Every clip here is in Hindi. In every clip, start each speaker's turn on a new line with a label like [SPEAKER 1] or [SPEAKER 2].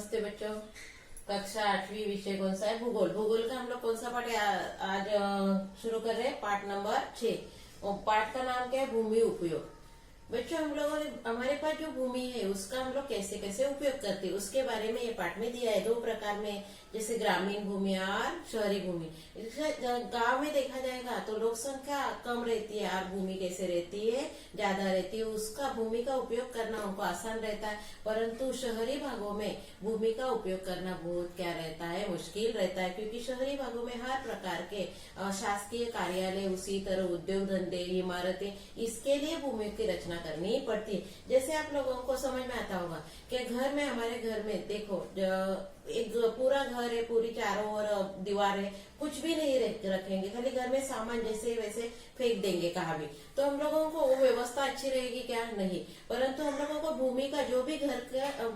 [SPEAKER 1] नमस्ते बच्चों। कक्षा 8वीं विषय कौन सा है? भूगोल। भूगोल का हम लोग कौन सा पाठ आज शुरू कर रहे हैं? पाठ नंबर 6। और पाठ का नाम क्या है? भूमि उपयोग। बच्चों, हम लोगों ने हमारे पास जो भूमि है उसका हम लोग कैसे कैसे उपयोग करते हैं उसके बारे में ये पाठ में दिया है। दो प्रकार में, जैसे ग्रामीण भूमि और शहरी भूमि। गांव में देखा जाएगा तो लोक संख्या कम रहती है और भूमि कैसे रहती है? ज्यादा रहती है। उसका भूमि का उपयोग करना उनको आसान रहता है, परंतु शहरी भागों में भूमि का उपयोग करना बहुत क्या रहता है? मुश्किल रहता है, क्योंकि शहरी भागों में हर प्रकार के शासकीय कार्यालय, उसी तरह उद्योग धंधे, इमारतें, इसके लिए भूमि की रचना करनी पड़ती है। जैसे आप लोगों को समझ में आता होगा कि घर में, हमारे घर में देखो, एक पूरा घर है, पूरी चारों ओर दीवार है, कुछ भी नहीं रखेंगे, खाली घर में सामान जैसे वैसे फेंक देंगे कहाँ भी, तो हम लोगों को वो व्यवस्था अच्छी रहेगी क्या? नहीं। परंतु हम लोगों को भूमि का, जो भी घर का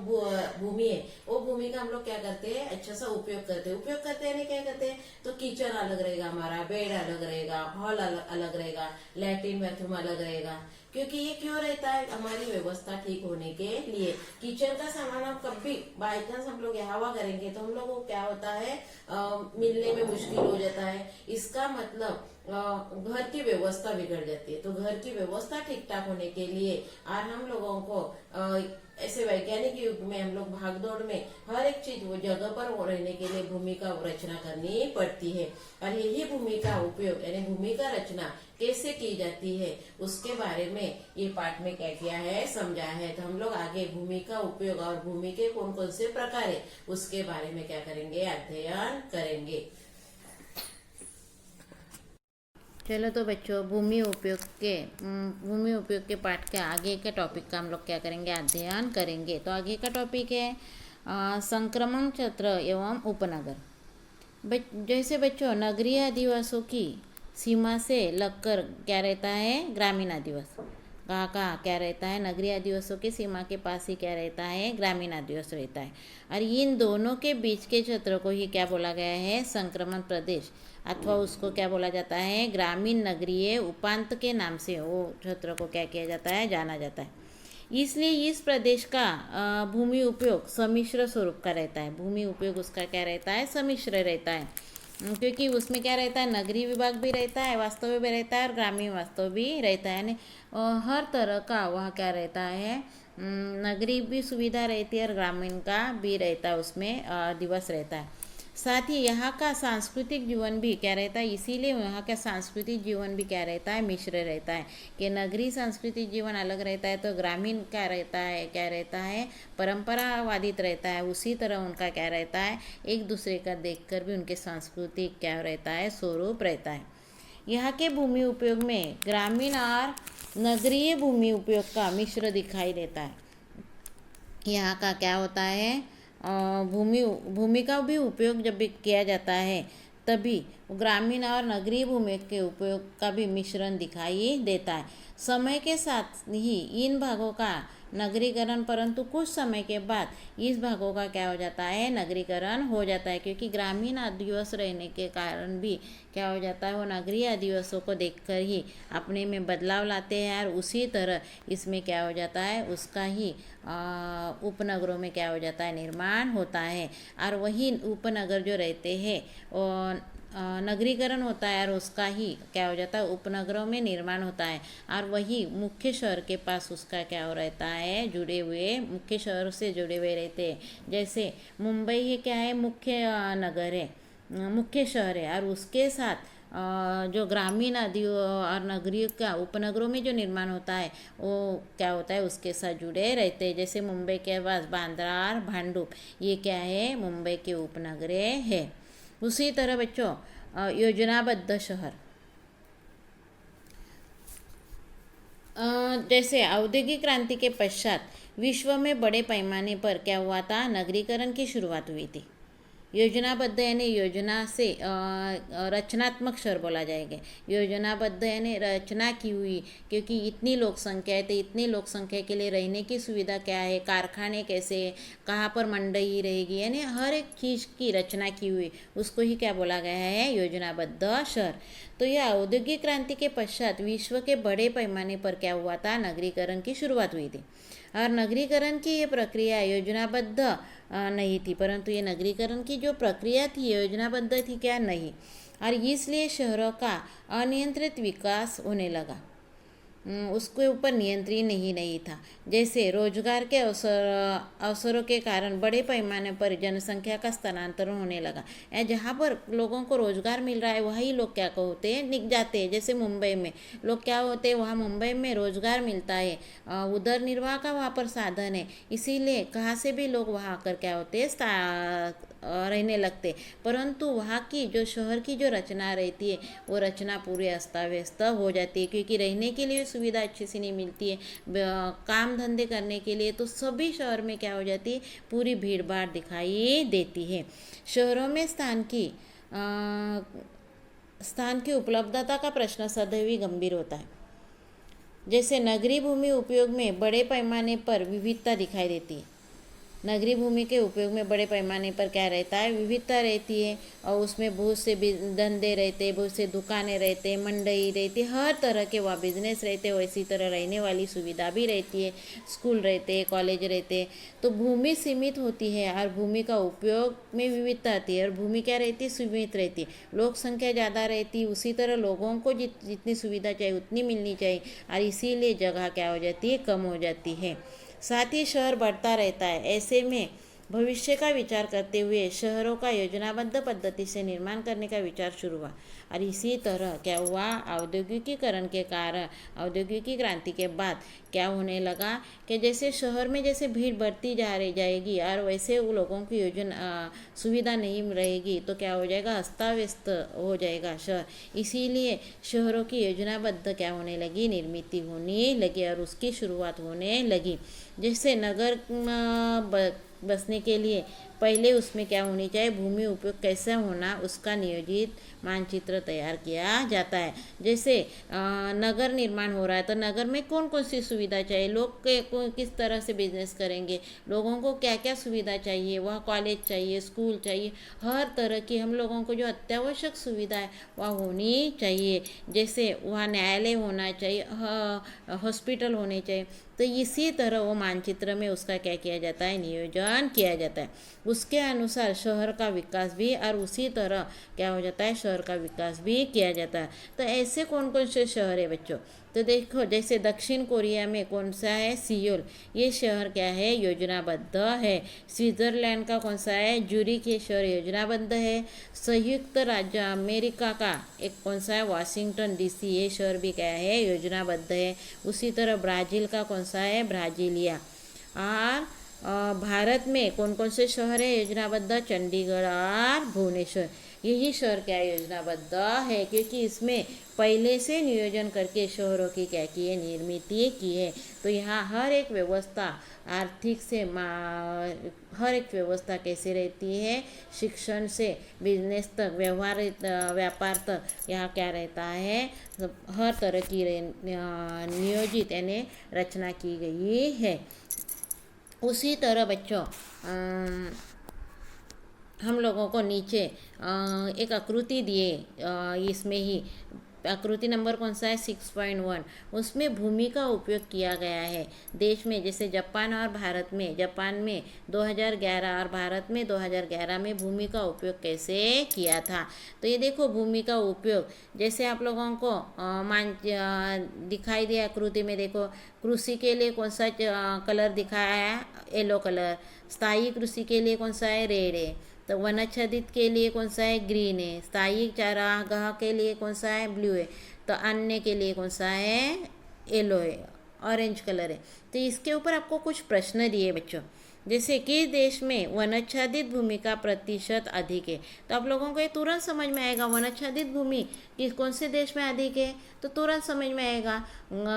[SPEAKER 1] भूमि है, वो भूमि का हम लोग क्या करते हैं? अच्छा सा उपयोग करते हैं। उपयोग करते हैं, नहीं क्या करते हैं? तो किचन अलग रहेगा, हमारा बेड अलग रहेगा, हॉल अलग रहेगा, लैट्रिन बाथरूम अलग रहेगा। क्योंकि ये क्यों रहता है? हमारी व्यवस्था ठीक होने के लिए। किचन का सामान हम कभी बाई चांस हम लोग हवा करेंगे तो हम लोग को क्या होता है? मिलने में मुश्किल हो जाता है। इसका मतलब घर की व्यवस्था बिगड़ जाती है। तो घर की व्यवस्था ठीक ठाक होने के लिए और हम लोगों को ऐसे वैज्ञानिक युग में हम लोग भागदौड़ में हर एक चीज वो जगह पर वो रहने के लिए भूमि का रचना करनी पड़ती है। और यही भूमि का उपयोग यानी भूमि का रचना कैसे की जाती है उसके बारे में ये पाठ में क्या किया है? समझा है। तो हम लोग आगे भूमि का उपयोग और भूमि के कौन कौन से प्रकार है उसके बारे में क्या करेंगे? अध्ययन करेंगे।
[SPEAKER 2] चलो तो बच्चों, भूमि उपयोग के पाठ के आगे के टॉपिक का हम लोग क्या करेंगे? अध्ययन करेंगे। तो आगे का टॉपिक है संक्रमण क्षेत्र एवं उपनगर। जैसे बच्चों, नगरीय आदिवासियों की सीमा से लगकर क्या रहता है? ग्रामीण आदिवासी। कहाँ क्या रहता है? नगरीय आदिवासियों की सीमा के पास ही क्या रहता है? ग्रामीण आदिवासी रहता है। और इन दोनों के बीच के क्षेत्र को ही क्या बोला गया है? संक्रमण प्रदेश, अथवा उसको क्या बोला जाता है? ग्रामीण नगरीय उपांत के नाम से वो क्षेत्र को क्या किया जाता है? जाना जाता है। इसलिए इस प्रदेश का भूमि उपयोग सम्मिश्र स्वरूप का रहता है। भूमि उपयोग उसका क्या रहता है? सम्मिश्र रहता है, क्योंकि उसमें क्या रहता है? नगरीय विभाग भी रहता है, वास्तव भी रहता है, और ग्रामीण वास्तव भी रहता है। यानी हर तरह का वह क्या रहता है? नगरीय भी सुविधा रहती है और ग्रामीण का भी रहता है, उसमें दिवस रहता है। साथ ही यहाँ का सांस्कृतिक जीवन भी क्या रहता है? इसीलिए यहाँ का सांस्कृतिक जीवन भी क्या रहता है? मिश्र रहता है। कि नगरीय सांस्कृतिक जीवन अलग रहता है तो ग्रामीण क्या रहता है? क्या रहता है? परंपरावादित रहता है। उसी तरह उनका क्या रहता है? एक दूसरे का देखकर भी उनके सांस्कृतिक क्या रहता है? स्वरूप रहता है। यहाँ के भूमि उपयोग में ग्रामीण और नगरीय भूमि उपयोग का मिश्र दिखाई देता है। यहाँ का क्या होता है? भूमि का भी उपयोग जब भी किया जाता है तभी ग्रामीण और नगरीय भूमि के उपयोग का भी मिश्रण दिखाई देता है। समय के साथ ही इन भागों का नगरीकरण, परंतु कुछ समय के बाद इस भागों का क्या हो जाता है? नगरीकरण हो जाता है, क्योंकि ग्रामीण आदिवासी रहने के कारण भी क्या हो जाता है? वो नगरीय आदिवासियों को देखकर ही अपने में बदलाव लाते हैं, और उसी तरह इसमें क्या हो जाता है? उसका ही उपनगरों में क्या हो जाता है? निर्माण होता है। और वही उपनगर जो रहते हैं नगरीकरण होता है, और उसका ही क्या हो जाता है? उपनगरों में निर्माण होता है, और वही मुख्य शहर के पास उसका क्या हो रहता है? जुड़े हुए, मुख्य शहर से जुड़े हुए रहते हैं। जैसे मुंबई है, क्या है? मुख्य नगर है, मुख्य शहर है, और उसके साथ जो ग्रामीण आदि और नगरीय का उपनगरों में जो निर्माण होता है वो क्या होता है? उसके साथ जुड़े रहते हैं। जैसे मुंबई के पास बांद्रा और भांडुप, ये क्या है? मुंबई के उपनगरे है। उसी तरह बच्चों, योजनाबद्ध शहर, जैसे औद्योगिक क्रांति के पश्चात विश्व में बड़े पैमाने पर क्या हुआ था? नगरीकरण की शुरुआत हुई थी। योजनाबद्ध यानी योजना से रचनात्मक शहर बोला जाएगा। योजनाबद्ध यानी रचना की हुई, क्योंकि इतनी लोक संख्या है तो इतनी लोक संख्या के लिए रहने की सुविधा क्या है? कारखाने कैसे, कहाँ पर मंडई रहेगी, यानी हर एक चीज़ की रचना की हुई, उसको ही क्या बोला गया है? योजनाबद्ध शहर। तो यह औद्योगिक क्रांति के पश्चात विश्व के बड़े पैमाने पर क्या हुआ था? नगरीकरण की शुरुआत हुई थी। और नगरीकरण की ये प्रक्रिया योजनाबद्ध नहीं थी, परंतु ये नगरीकरण की जो प्रक्रिया थी योजनाबद्ध थी क्या? नहीं। और इसलिए शहरों का अनियंत्रित विकास होने लगा, उसके ऊपर नियंत्रण ही नहीं था। जैसे रोजगार के अवसरों के कारण बड़े पैमाने पर जनसंख्या का स्थानांतरण होने लगा। जहाँ पर लोगों को रोजगार मिल रहा है वही लोग क्या होते हैं, निक जाते हैं। जैसे मुंबई में लोग क्या होते हैं, वहाँ मुंबई में रोजगार मिलता है, उधर निर्वाह का वहाँ पर साधन है, इसीलिए कहाँ से भी लोग वहाँ आकर क्या होते हैं रहने लगते। परंतु वहाँ की जो शहर की जो रचना रहती है वो रचना पूरी अस्त व्यस्त हो जाती है, क्योंकि रहने के लिए सुविधा अच्छी सी नहीं मिलती है, काम धंधे करने के लिए तो सभी शहर में क्या हो जाती है, पूरी भीड़ भाड़ दिखाई देती है। शहरों में स्थान की उपलब्धता का प्रश्न सदैव ही गंभीर होता है। जैसे नगरीय भूमि उपयोग में बड़े पैमाने पर विविधता दिखाई देती है। नगरीय भूमि के उपयोग में बड़े पैमाने पर क्या रहता है, विविधता रहती है, और उसमें बहुत से धंधे रहते, बहुत से दुकानें रहते, मंडई रहती, हर तरह के वहाँ बिजनेस रहते, वैसी तरह रहने वाली सुविधा भी रहती है, स्कूल रहते, कॉलेज रहते। तो भूमि सीमित होती है और भूमि का उपयोग में विविधता आती है, और भूमि क्या रहती है, सीमित रहती है। लोक संख्या ज़्यादा रहती है, उसी तरह लोगों को जितनी सुविधा चाहिए उतनी मिलनी चाहिए, और इसीलिए जगह क्या हो जाती है, कम हो जाती है। साथ ही शहर बढ़ता रहता है। ऐसे में भविष्य का विचार करते हुए शहरों का योजनाबद्ध पद्धति से निर्माण करने का विचार शुरू हुआ। और इसी तरह क्या हुआ, औद्योगिकीकरण के कारण, औद्योगिकी क्रांति के बाद क्या होने लगा कि जैसे शहर में जैसे भीड़ बढ़ती जाएगी और वैसे वो लोगों की सुविधा नहीं रहेगी, तो क्या हो जाएगा, अस्ताव्यस्त हो जाएगा शहर। इसीलिए शहरों की योजनाबद्ध क्या होने लगी, निर्मित होने लगी और उसकी शुरुआत होने लगी। जैसे नगर बसने के लिए पहले उसमें क्या होनी चाहिए, भूमि उपयोग कैसे होना, उसका नियोजित मानचित्र तैयार किया जाता है। जैसे नगर निर्माण हो रहा है तो नगर में कौन कौन सी सुविधा चाहिए, लोग किस तरह से बिजनेस करेंगे, लोगों को क्या क्या सुविधा चाहिए, वह कॉलेज चाहिए, स्कूल चाहिए, हर तरह की हम लोगों को जो अत्यावश्यक सुविधा है वह होनी चाहिए। जैसे वहाँ न्यायालय होना चाहिए, हॉस्पिटल होने चाहिए। तो इसी तरह वो मानचित्र में उसका क्या किया जाता है, नियोजन किया जाता है। उसके अनुसार शहर का विकास भी, और उसी तरह क्या हो जाता है, शहर का विकास भी किया जाता है। तो ऐसे कौन कौन से शहर है बच्चों, तो देखो जैसे दक्षिण कोरिया में कौन सा है, सियोल, ये शहर क्या है, योजनाबद्ध है। स्विट्जरलैंड का कौन सा है, ज्यूरिख, ये शहर योजनाबद्ध है। संयुक्त राज्य अमेरिका का एक कौन सा है, वाशिंगटन डीसी, ये शहर भी क्या है, योजनाबद्ध है। उसी तरह ब्राज़ील का कौन सा है, ब्राज़ीलिया। और भारत में कौन कौन से शहर है योजनाबद्ध, चंडीगढ़ और भुवनेश्वर, यही शहर क्या योजनाबद्ध है, क्योंकि इसमें पहले से नियोजन करके शहरों की क्या की है, निर्मित की है। तो यहाँ हर एक व्यवस्था आर्थिक से हर एक व्यवस्था कैसे रहती है, शिक्षण से बिजनेस तक, व्यापार तक यहाँ क्या रहता है, हर तरह की नियोजित यानी रचना की गई है। उसी तरह बच्चों हम लोगों को नीचे एक आकृति दिए, इसमें ही आकृति नंबर कौन सा है, 6.1, उसमें भूमि का उपयोग किया गया है देश में। जैसे जापान और भारत में, जापान में 2011 और भारत में 2011 में भूमि का उपयोग कैसे किया था। तो ये देखो भूमि का उपयोग, जैसे आप लोगों को दिखाई दिया आकृति में, देखो कृषि के लिए कौन सा कलर दिखाया है, येलो कलर। स्थायी कृषि के लिए कौन सा है, रेड है। तो वनाच्छादित के लिए कौन सा है, ग्रीन है। स्थायी चारागाह के लिए कौन सा है, ब्लू है। तो अन्य के लिए कौन सा है, येलो है, ऑरेंज कलर है। तो इसके ऊपर आपको कुछ प्रश्न दिए बच्चों, जैसे कि देश में वनाच्छादित भूमि का प्रतिशत अधिक है। तो आप लोगों को ये तुरंत समझ में आएगा, वनाच्छादित भूमि कौन से देश में अधिक है, तो तुरंत समझ में आएगा।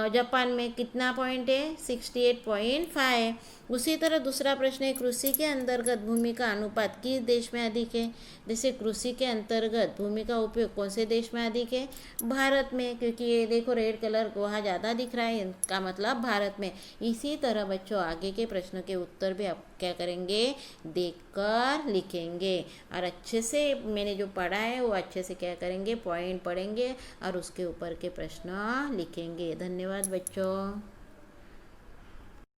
[SPEAKER 2] जापान में कितना पॉइंट है, 68.5 है। उसी तरह दूसरा प्रश्न है, कृषि के अंतर्गत भूमि का अनुपात किस देश में अधिक है। जैसे कृषि के अंतर्गत भूमि का उपयोग कौन से देश में अधिक है, भारत में, क्योंकि ये देखो रेड कलर वहाँ ज़्यादा दिख रहा है, इसका मतलब भारत में। इसी तरह बच्चों आगे के प्रश्नों के उत्तर भी आप क्या करेंगे, देखकर लिखेंगे, और अच्छे से मैंने जो पढ़ा है वो अच्छे से क्या करेंगे, पॉइंट पढ़ेंगे और उसके ऊपर के प्रश्न लिखेंगे। धन्यवाद बच्चों।